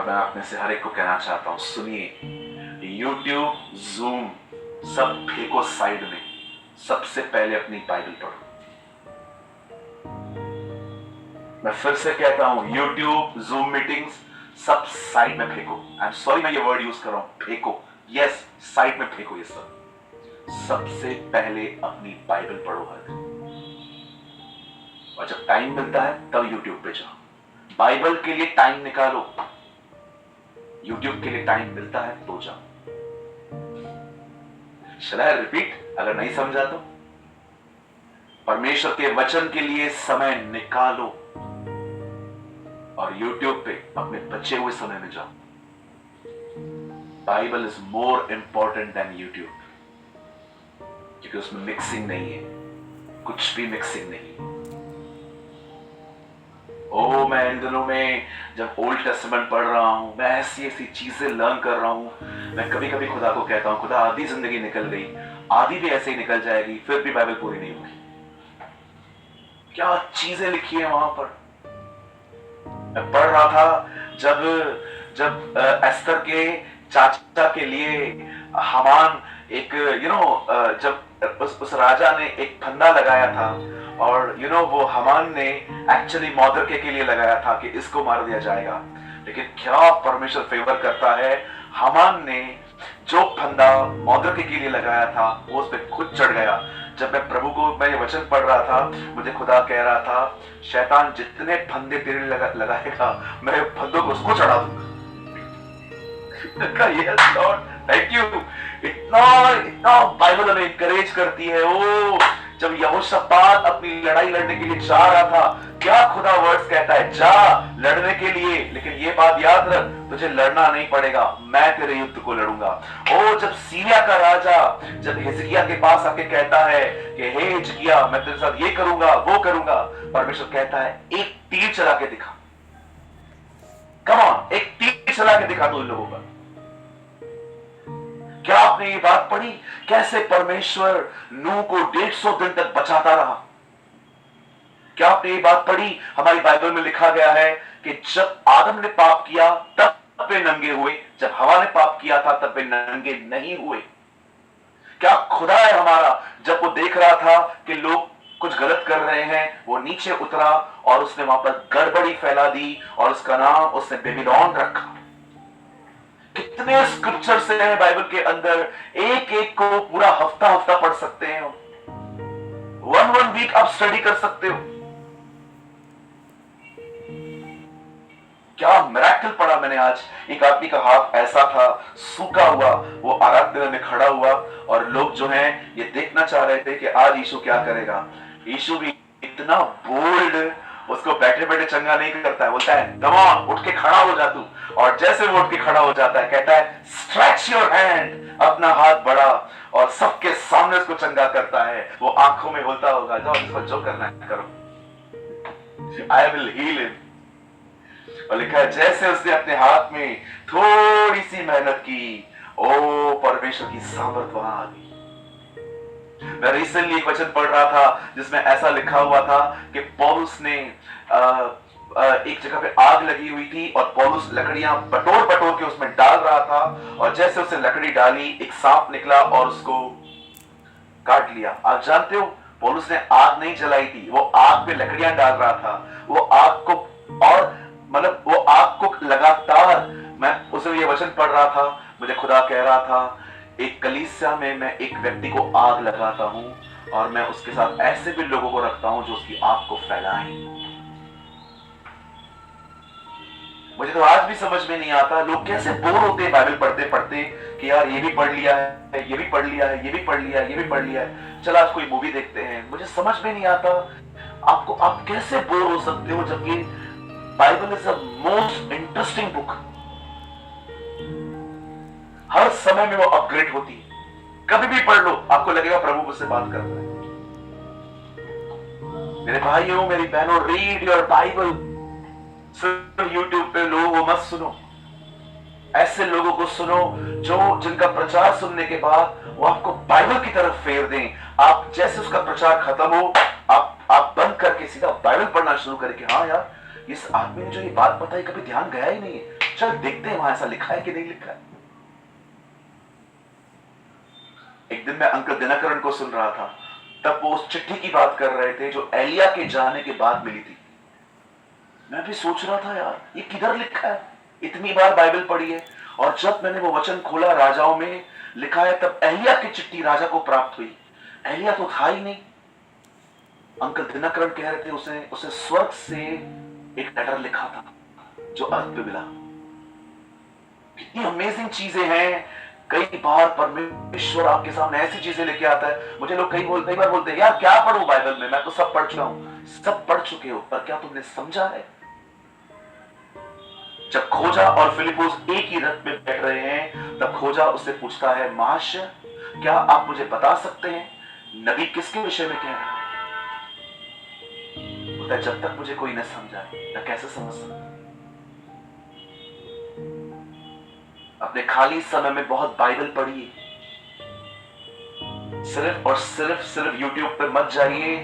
और मैं आप में से हर एक को कहना चाहता हूं, सुनिए, यूट्यूब, जूम सब फेंको साइड में, सबसे पहले अपनी बाइबल पढ़ो। मैं फिर से कहता हूं, यूट्यूब, जूम मीटिंग्स सब साइड में फेंको। आई एम सॉरी मैं ये वर्ड यूज कर रहा हूं, फेंको। यस, साइड में फेंको ये सब। सबसे पहले अपनी बाइबल पढ़ो हर दिन, और जब टाइम मिलता है तब यूट्यूब पे जाओ। बाइबल के लिए टाइम निकालो, यूट्यूब के लिए टाइम मिलता है तो जाओ। शैल आई रिपीट? अगर नहीं समझा तो, परमेश्वर के वचन के लिए समय निकालो और यूट्यूब पे अपने बचे हुए समय में जाओ। Bible is more important than YouTube, क्योंकि उसमें मिक्सिंग नहीं है, कुछ भी मिक्सिंग नहीं है। मैं इन दिनों में जब ओल्ड टेस्टामेंट पढ़ रहा हूं, मैं ऐसी ऐसी चीजें लर्न कर रहा हूं। मैं कभी कभी खुदा को कहता हूं, खुदा आधी जिंदगी निकल गई, आधी भी ऐसे ही निकल जाएगी, फिर भी बाइबल पूरी नहीं होगी। क्या चीजें लिखी है वहां पर। मैं पढ़ रहा था जब एस्तर के चाचा के लिए हामान एक जब उस राजा ने एक फंदा लगाया था, और वो हामान ने एक्चुअली मॉर्देकै के लिए लगाया था कि इसको मार दिया जाएगा। लेकिन क्या परमेश्वर फेवर करता है, हामान ने जो फंदा मॉर्देकै के लिए लगाया था वो उस पर खुद चढ़ गया। जब मैं प्रभु को मैं ये वचन पढ़ रहा था, मुझे खुदा कह रहा था, शैतान जितने फंदे तेरे लगाएगा, मैं फंदों को उसको चढ़ा दूंगा। Yes Lord, thank you. इतना बाइबल हमें इंकरेज करती है। जब यहोशापात अपनी लड़ाई लड़ने के लिए जा रहा था, क्या खुदा वर्ड्स कहता है, जा लड़ने के लिए, लेकिन ये बात याद रख, तुझे लड़ना नहीं पड़ेगा, मैं तेरे युद्ध को लड़ूंगा। जब सीरिया का राजा जब हिजकिय्याह के पास आके कहता है कि हे हिजकिय्याह, मैं तेरे साथ ये करूंगा वो करूंगा, परमेश्वर कहता है एक तीर चला के दिखा। कम ऑन, एक तीर चला के दिखा दो इन लोगों पर। क्या आपने ये बात पढ़ी, कैसे परमेश्वर नूह को 150 दिन तक बचाता रहा? क्या आपने ये बात पढ़ी, हमारी बाइबल में लिखा गया है कि जब आदम ने पाप किया तब वे नंगे हुए, जब हवा ने पाप किया था तब वे नंगे नहीं हुए। क्या खुदा है हमारा, जब वो देख रहा था कि लोग कुछ गलत कर रहे हैं, वो नीचे उतरा और उसने वहां पर गड़बड़ी फैला दी और उसका नाम उसने बेबीलोन रखा। कितने स्क्रिप्चर से हैं बाइबल के अंदर, एक एक को पूरा हफ्ता हफ्ता पढ़ सकते हैं, वन वीक आप स्टडी कर सकते हो। क्या मिरेकल पढ़ा मैंने आज। एक आदमी का हाथ ऐसा था सूखा हुआ, वो आराधना में खड़ा हुआ और लोग जो हैं ये देखना चाह रहे थे कि आज यीशु क्या करेगा। यीशु भी इतना बोल्ड, उसको बैठे बैठे चंगा नहीं करता है, बोलता है कम ऑन, उठ के खड़ा हो जा तू। और जैसे वो उठ के खड़ा हो जाता है, कहता है स्ट्रेच योर हैंड, अपना हाथ बढ़ा, और सबके सामने उसको चंगा करता है। वो आंखों में बोलता होगा, जाओ इसको जो करना है करो, आई विल हील हिम। और लिखा है जैसे उसने अपने हाथ में थोड़ी सी मेहनत की, परमेश्वर की सामर्थ वहां आ गई। मैं रिसेंटली एक वचन पढ़ रहा था जिसमें ऐसा लिखा हुआ था कि पौलुस ने एक जगह पे आग लगी हुई थी और पौलुस लकड़ियां बटोर बटोर के उसमें डाल रहा था, और जैसे उसने लकड़ी डाली एक सांप निकला और उसको काट लिया। आप जानते हो, पौलुस ने आग नहीं जलाई थी, वो आग पे लकड़ियां डाल रहा था। वो आग को, और मतलब वो आग को लगातार, मैं उसमें ये वचन पढ़ रहा था, मुझे खुदा कह रहा था, एक कलीसिया में मैं एक व्यक्ति को आग लगाता हूं और मैं उसके साथ ऐसे भी लोगों को रखता हूं जो उसकी आग को फैलाएं। मुझे तो आज भी समझ में नहीं आता लोग कैसे बोर होते हैं बाइबल पढ़ते पढ़ते कि यार ये भी पढ़ लिया है, ये भी पढ़ लिया है, ये भी पढ़ लिया है, ये भी पढ़ लिया है, चल आज कोई मूवी देखते हैं। मुझे समझ में नहीं आता आप कैसे बोर हो सकते हो, जबकि Bible is the most interesting book. हर समय में वो अपग्रेड होती है, कभी भी पढ़ लो आपको लगेगा प्रभु मुझसे बात कर रहा है। मेरे भाइयों मेरी बहनों, रीड योर बाइबल। सिर्फ यूट्यूब पे लोगों को मत सुनो, ऐसे लोगों को सुनो जिनका प्रचार सुनने के बाद वो आपको बाइबल की तरफ फेर दें। आप जैसे उसका प्रचार खत्म हो, आप बंद करके सीधा बाइबल पढ़ना शुरू करें कि हाँ यार, इस आदमी ने जो ये बात बताई कभी ध्यान गया ही नहीं है, चल देखते हैं वहां ऐसा लिखा है कि नहीं लिखा है। एक दिन मैं अंकल दिनकरण को सुन रहा था, तब वो उस चिट्ठी की बात कर रहे थे जो एलिया के जाने के बाद मिली थी। मैं भी सोच रहा था यार ये किधर लिखा है, इतनी बार बाइबल पढ़ी है, और जब मैंने वो वचन खोला राजाओं में लिखा है, तब एलिया की चिट्ठी राजा को प्राप्त हुई। एलिया तो था ही नहीं। अंकल दिनकरण कह रहे थे उसे स्वर्ग से एक लेटर लिखा था जो अर्थ पे मिला। कितनी अमेजिंग चीजें हैं। कई बार परमेश्वर आपके सामने ऐसी चीजें लेके आता है। मुझे लोग कई बार बोलते हैं यार क्या पढ़ूं बाइबल में, मैं तो सब पढ़ चुका हूं। सब पढ़ चुके हो, पर क्या तुमने समझा है? जब खोजा और फिलिपुस एक ही रथ में बैठ रहे हैं, तब खोजा उससे पूछता है, महाशय क्या आप मुझे बता सकते हैं नबी किसके विषय में कह रहा है? बोलता है जब तक मुझे कोई न समझाए मैं कैसे समझ सकता। अपने खाली समय में बहुत बाइबल पढ़िए। सिर्फ और सिर्फ यूट्यूब पर मत जाइए,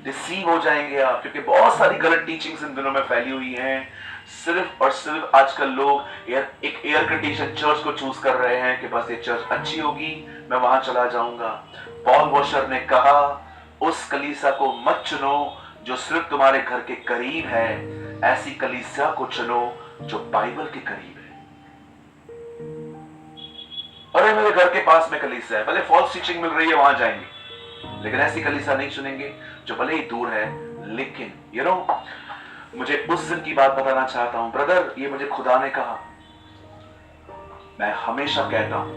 डिसीव हो जाएंगे आप, क्योंकि बहुत सारी गलत टीचिंग्स इन दिनों में फैली हुई हैं। सिर्फ और सिर्फ आजकल लोग एक एयर कंडीशन चर्च को चूज कर रहे हैं कि बस ये चर्च अच्छी होगी, मैं वहां चला जाऊंगा। पॉल वॉशर ने कहा उस कलीसिया को मत चुनो जो सिर्फ तुम्हारे घर के करीब है, ऐसी कलीसिया को चुनो जो बाइबल के करीब है। अरे मेरे घर के पास में कलीसिया है, भले फॉल्स टीचिंग मिल रही है वहां जाएंगे, लेकिन ऐसी कलीसिया नहीं चुनेंगे जो भले ही दूर है। लेकिन मुझे उस दिन की बात बताना चाहता हूं ब्रदर, ये मुझे खुदा ने कहा। मैं हमेशा कहता हूं,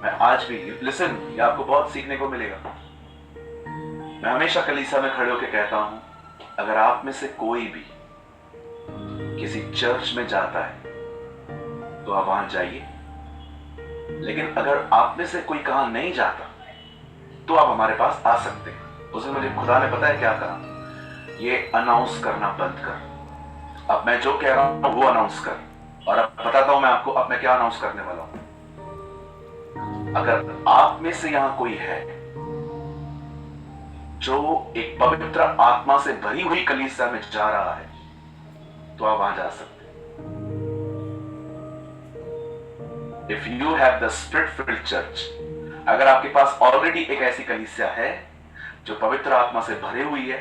मैं आज भी, लिसन, ये आपको बहुत सीखने को मिलेगा। मैं हमेशा कलीसिया में खड़े होकर कहता हूं, अगर आप में से कोई भी किसी चर्च में जाता है तो आप वहां जाइए, लेकिन अगर आप में से कोई कहां नहीं जाता तो आप हमारे पास आ सकते हैं। उस दिन मुझे खुदा ने पता है क्या कहा, ये अनाउंस करना बंद कर। अब मैं जो कह रहा हूं वो अनाउंस कर, और अब बताता हूं मैं आपको अब मैं क्या अनाउंस करने वाला हूं। अगर आप में से यहां कोई है जो एक पवित्र आत्मा से भरी हुई कलीसिया में जा रहा है, तो आप वहां जा सकते हैं। If you have the spirit field church, अगर आपके पास ऑलरेडी एक ऐसी कलीसिया है जो पवित्र आत्मा से भरी हुई है,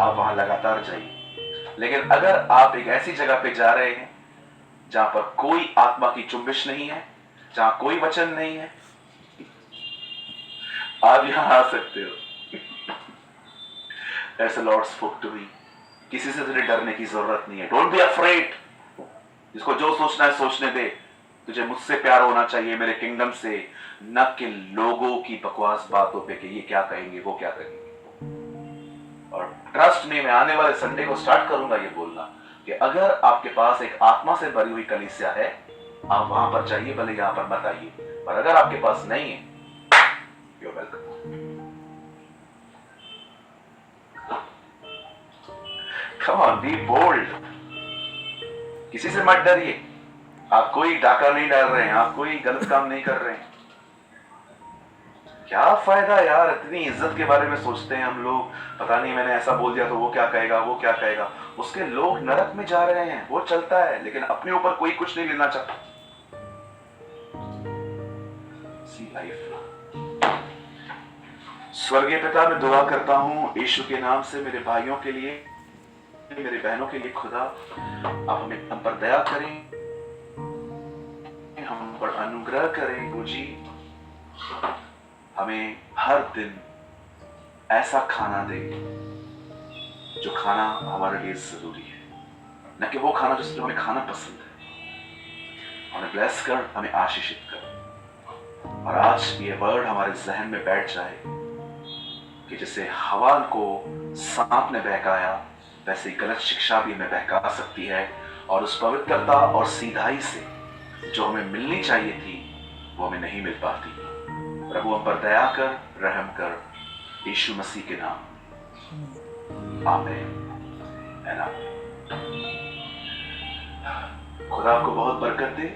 आप वहां लगातार जाइए। लेकिन अगर आप एक ऐसी जगह पे जा रहे हैं जहां पर कोई आत्मा की चुंबिश नहीं है, जहां कोई वचन नहीं है, आप यहां आ सकते हो। As the Lord spoke to me, किसी से तुझे डरने की जरूरत नहीं है। Don't be afraid. जिसको जो सोचना है सोचने दे। तुझे मुझसे प्यार होना चाहिए, मेरे किंगडम से, न कि लोगों की बकवास बातों पे कि ये क्या कहेंगे वो क्या कहेंगे। और ट्रस्ट में मैं आने वाले संडे को स्टार्ट करूंगा ये बोलना कि अगर आपके पास एक आत्मा से भरी हुई कलीसिया है, आप वहां पर जाइए, भले यहां पर मत आइए। पर अगर आपके पास नहीं है, you are welcome. Come on, be bold. किसी से मत डरिए। आप कोई डाका नहीं डाल रहे हैं, आप कोई गलत काम नहीं कर रहे हैं। क्या फायदा यार, इतनी इज्जत के बारे में सोचते हैं हम लोग, पता नहीं मैंने ऐसा बोल दिया तो वो क्या कहेगा, वो क्या कहेगा। उसके लोग नरक में जा रहे हैं, वो चलता है, लेकिन अपने ऊपर कोई कुछ नहीं लेना चाहता। सी लाइफ। स्वर्गीय पिता, मैं दुआ करता हूं यीशु के नाम से मेरे भाइयों के लिए, मेरे बहनों के लिए। खुदा आप हम पर दया करें, हम पर अनुग्रह करें। गुरुजी, हमें हर दिन ऐसा खाना दे जो खाना हमारे लिए जरूरी है, न कि वो खाना जो हमें खाना पसंद है। हमें ब्लेस कर, हमें आशीषित कर, और आज ये वर्ड हमारे जहन में बैठ जाए कि जैसे हवा को सांप ने बहकाया, वैसे ही गलत शिक्षा भी हमें बहका सकती है, और उस पवित्रता और सीधाई से जो हमें मिलनी चाहिए थी वो हमें नहीं मिल पाती। प्रभु हम पर दया कर, रहम कर, यीशु मसीह के नाम, आमीन। खुदा आपको बहुत बरकत दे।